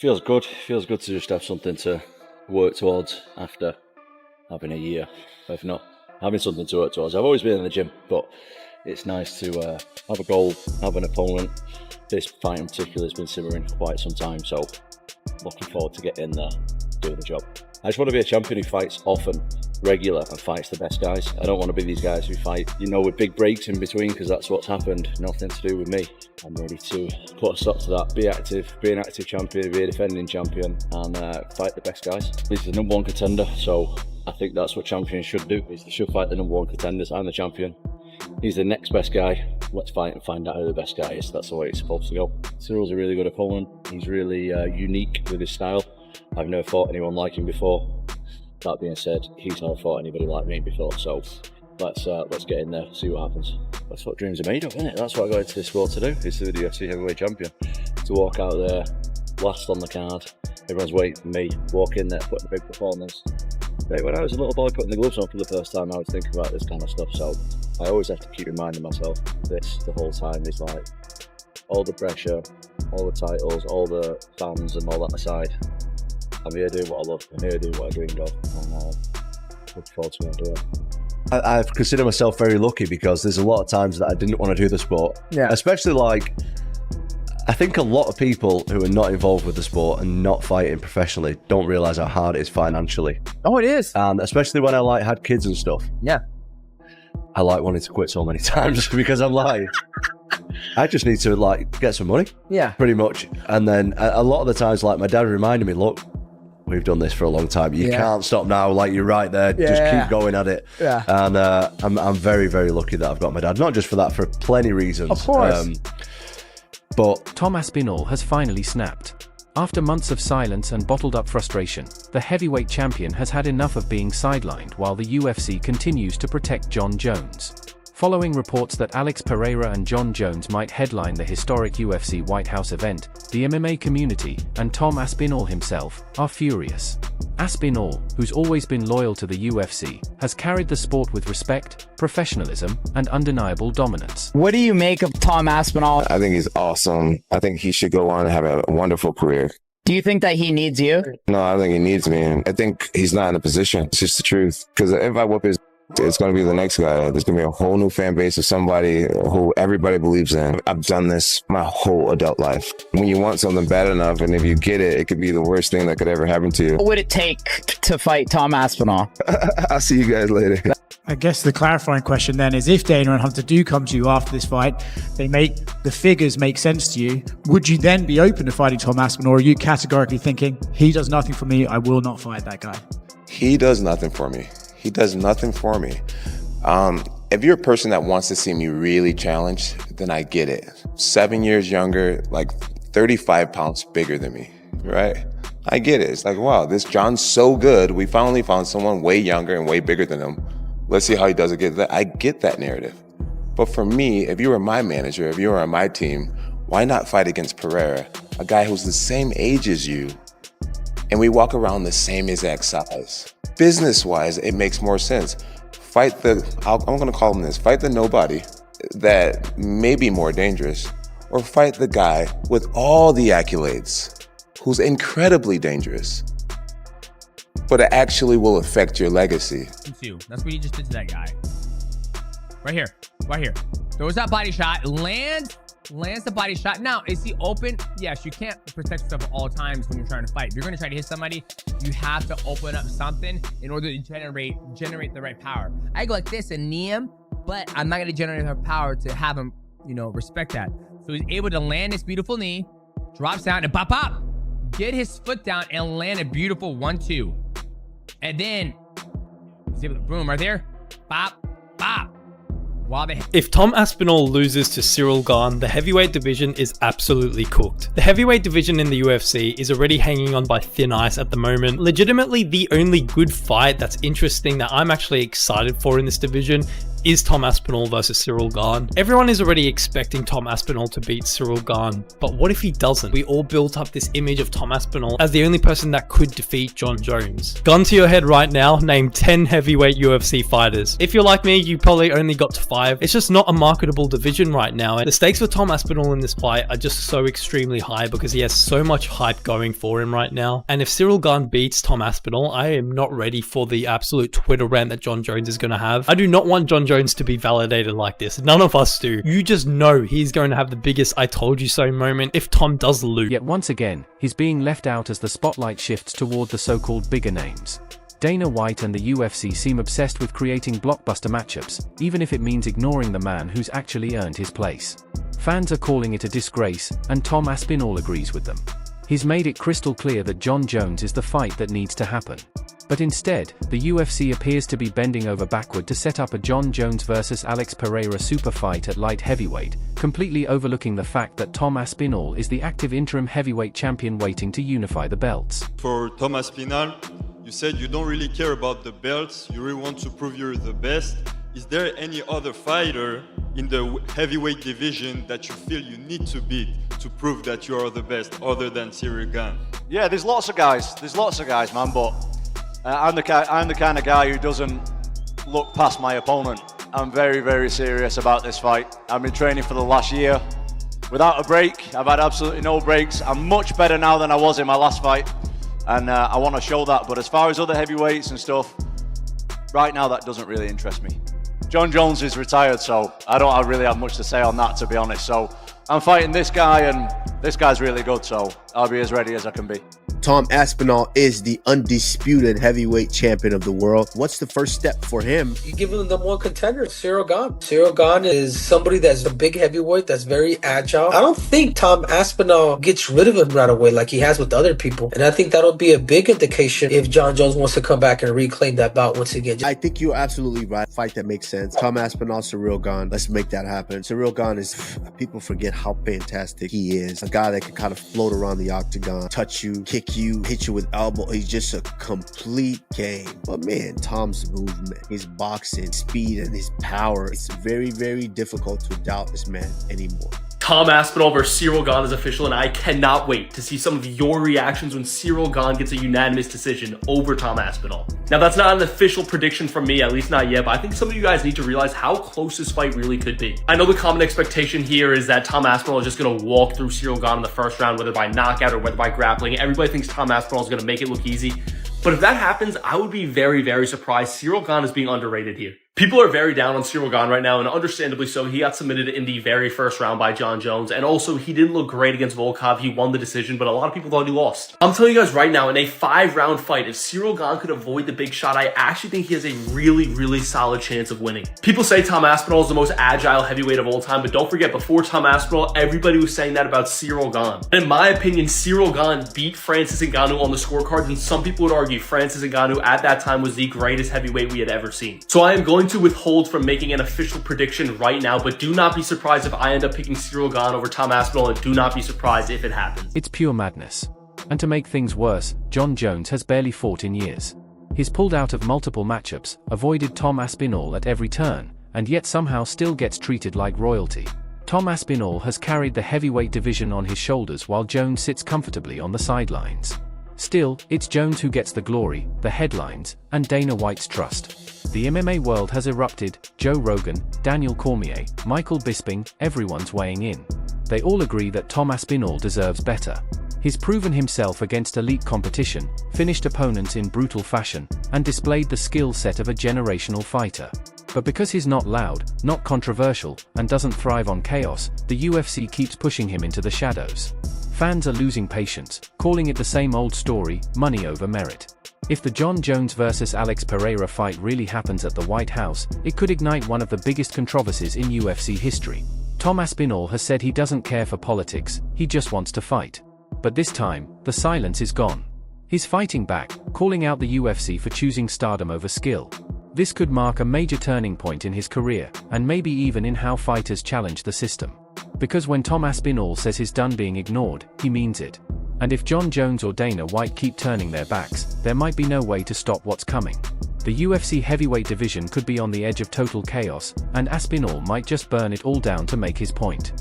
Feels good. Feels good to just have something to work towards after having a year, if not having something to work towards. I've always been in the gym, but it's nice to have a goal, have an opponent. This fight in particular has been simmering for quite some time, so looking forward to getting in there, doing the job. I just want to be a champion who fights often, regular, and fights the best guys. I don't want to be these guys who fight, with big breaks in between, because that's what's happened. Nothing to do with me. I'm ready to put a stop to that. Be active, be an active champion, be a defending champion, and fight the best guys. He's the number one contender, so I think that's what champions should do. Is they should fight the number one contenders. I'm the champion. He's the next best guy. Let's fight and find out who the best guy is. That's the way it's supposed to go. Cyril's a really good opponent. He's really unique with his style. I've never fought anyone like him before. That being said, he's never fought anybody like me before. So let's get in there, see what happens. That's what dreams are made of, isn't it? That's what I got into this sport to do. Is to be the UFC heavyweight champion. To walk out there, last on the card. Everyone's waiting for me. Walk in there, put in a big performance. When I was a little boy putting the gloves on for the first time, I was thinking about this kind of stuff. So I always have to keep reminding myself this the whole time. Is like all the pressure, all the titles, all the fans and all that aside. I'm here doing what I love. I'm here doing what I dreamed of. And look forward to doing it. I've considered myself very lucky because there's a lot of times that I didn't want to do the sport. Yeah. Especially I think a lot of people who are not involved with the sport and not fighting professionally don't realise how hard it is financially. Oh, it is. And especially when I had kids and stuff. Yeah. I wanted to quit so many times because I'm I just need to get some money. Yeah. Pretty much. And then a lot of the times my dad reminded me, look, we've done this for a long time. You can't stop now. You're right there. Just keep going at it. Yeah. And I'm very, very lucky that I've got my dad. Not just for that, for plenty reasons. Of course. But Tom Aspinall has finally snapped. After months of silence and bottled up frustration, the heavyweight champion has had enough of being sidelined while the UFC continues to protect Jon Jones. Following reports that Alex Pereira and Jon Jones might headline the historic UFC White House event, the MMA community, and Tom Aspinall himself, are furious. Aspinall, who's always been loyal to the UFC, has carried the sport with respect, professionalism, and undeniable dominance. What do you make of Tom Aspinall? I think he's awesome. I think he should go on and have a wonderful career. Do you think that he needs you? No, I think he needs me. I think he's not in a position. It's just the truth. Because if I whoop his, it's going to be the next guy. There's going to be a whole new fan base of somebody who everybody believes in. I've done this my whole adult life. When you want something bad enough, and if you get it, it could be the worst thing that could ever happen to you. What would it take to fight Tom Aspinall? I'll see you guys later. I guess the clarifying question then is, if Dana and Hunter do come to you after this fight, the figures make sense to you, would you then be open to fighting Tom Aspinall, or are you categorically thinking, he does nothing for me, I will not fight that guy? He does nothing for me. He does nothing for me. If you're a person that wants to see me really challenged, then I get it. 7 years younger, 35 pounds bigger than me, right? I get it. It's wow, this Jon's so good. We finally found someone way younger and way bigger than him. Let's see how he does against that. I get that narrative. But for me, if you were my manager, if you were on my team, why not fight against Pereira, a guy who's the same age as you, and we walk around the same exact size? Business-wise, it makes more sense. Fight I'm gonna call him this, fight the nobody that may be more dangerous, or fight the guy with all the accolades who's incredibly dangerous, but it actually will affect your legacy. That's what you just did to that guy. Right here. Throws that body shot, lands the body shot. Now, is he open? Yes, you can't protect yourself at all times when you're trying to fight. If you're going to try to hit somebody, you have to open up something in order to generate the right power. I go like this and knee him, but I'm not going to generate enough power to have him, respect that. So he's able to land his beautiful knee, drops down, and pop, get his foot down and land a beautiful 1-2. And then he's able to boom right there, bop. If Tom Aspinall loses to Cyril Gane, the heavyweight division is absolutely cooked. The heavyweight division in the UFC is already hanging on by thin ice at the moment. Legitimately, the only good fight that's interesting that I'm actually excited for in this division is Tom Aspinall versus Ciryl Gane. Everyone is already expecting Tom Aspinall to beat Ciryl Gane, but what if he doesn't? We all built up this image of Tom Aspinall as the only person that could defeat Jon Jones. Gun to your head right now, name 10 heavyweight UFC fighters. If you're like me, you probably only got to 5. It's just not a marketable division right now, and the stakes for Tom Aspinall in this fight are just so extremely high because he has so much hype going for him right now. And if Ciryl Gane beats Tom Aspinall, I am not ready for the absolute Twitter rant that Jon Jones is going to have. I do not want Jon Jones to be validated like this. None of us do. You just know he's going to have the biggest I told you so moment if Tom does lose. Yet once again, he's being left out as the spotlight shifts toward the so-called bigger names. Dana White and the UFC seem obsessed with creating blockbuster matchups, even if it means ignoring the man who's actually earned his place. Fans are calling it a disgrace, and Tom Aspinall agrees with them. He's made it crystal clear that Jon Jones is the fight that needs to happen. But instead, the UFC appears to be bending over backward to set up a Jon Jones vs Alex Pereira super fight at light heavyweight, completely overlooking the fact that Tom Aspinall is the active interim heavyweight champion waiting to unify the belts. For Tom Aspinall, you said you don't really care about the belts, you really want to prove you're the best. Is there any other fighter in the heavyweight division that you feel you need to beat to prove that you are the best, other than Ciryl Gane? Yeah, there's lots of guys, man, but I'm the kind of guy who doesn't look past my opponent. I'm very, very serious about this fight. I've been training for the last year without a break. I've had absolutely no breaks. I'm much better now than I was in my last fight, and I want to show that. But as far as other heavyweights and stuff, right now that doesn't really interest me. Jon Jones is retired, so I don't really have much to say on that, to be honest. So I'm fighting this guy, and this guy's really good, so I'll be as ready as I can be. Tom Aspinall is the undisputed heavyweight champion of the world. What's the first step for him? You give him the one contender, Ciryl Gane. Ciryl Gane is somebody that's a big heavyweight, that's very agile. I don't think Tom Aspinall gets rid of him right away like he has with other people. And I think that'll be a big indication if Jon Jones wants to come back and reclaim that bout once again. I think you're absolutely right. Fight that makes sense. Tom Aspinall, Ciryl Gane. Let's make that happen. Ciryl Gane is, people forget how fantastic he is. A guy that can kind of float around the octagon, touch you, kick you, hit you with elbow. He's just a complete game. But man, Tom's movement, his boxing, speed, and his power, it's very, very difficult to doubt this man anymore. Tom Aspinall versus Ciryl Gane is official, and I cannot wait to see some of your reactions when Ciryl Gane gets a unanimous decision over Tom Aspinall. Now, that's not an official prediction from me, at least not yet, but I think some of you guys need to realize how close this fight really could be. I know the common expectation here is that Tom Aspinall is just going to walk through Ciryl Gane in the first round, whether by knockout or whether by grappling. Everybody thinks Tom Aspinall is going to make it look easy. But if that happens, I would be very, very surprised. Ciryl Gane is being underrated here. People are very down on Ciryl Gane right now, and understandably so. He got submitted in the very first round by Jon Jones, and also he didn't look great against Volkov. He won the decision, but a lot of people thought he lost. I'm telling you guys right now, in a 5-round fight, if Ciryl Gane could avoid the big shot, I actually think he has a really, really solid chance of winning. People say Tom Aspinall is the most agile heavyweight of all time, but don't forget, before Tom Aspinall, everybody was saying that about Ciryl Gane. And in my opinion, Ciryl Gane beat Francis Ngannou on the scorecards, and some people would argue Francis Ngannou at that time was the greatest heavyweight we had ever seen. So I am going to withhold from making an official prediction right now, but do not be surprised if I end up picking Ciryl Gane over Tom Aspinall, and do not be surprised if it happens. It's pure madness. And to make things worse, Jon Jones has barely fought in years. He's pulled out of multiple matchups, avoided Tom Aspinall at every turn, and yet somehow still gets treated like royalty. Tom Aspinall has carried the heavyweight division on his shoulders while Jones sits comfortably on the sidelines. Still, it's Jones who gets the glory, the headlines, and Dana White's trust. The MMA world has erupted. Joe Rogan, Daniel Cormier, Michael Bisping, everyone's weighing in. They all agree that Tom Aspinall deserves better. He's proven himself against elite competition, finished opponents in brutal fashion, and displayed the skill set of a generational fighter. But because he's not loud, not controversial, and doesn't thrive on chaos, the UFC keeps pushing him into the shadows. Fans are losing patience, calling it the same old story, money over merit. If the Jon Jones vs Alex Pereira fight really happens at the White House, it could ignite one of the biggest controversies in UFC history. Tom Aspinall has said he doesn't care for politics, he just wants to fight. But this time, the silence is gone. He's fighting back, calling out the UFC for choosing stardom over skill. This could mark a major turning point in his career, and maybe even in how fighters challenge the system. Because when Tom Aspinall says he's done being ignored, he means it. And if Jon Jones or Dana White keep turning their backs, there might be no way to stop what's coming. the UFC heavyweight division could be on the edge of total chaos, and Aspinall might just burn it all down to make his point.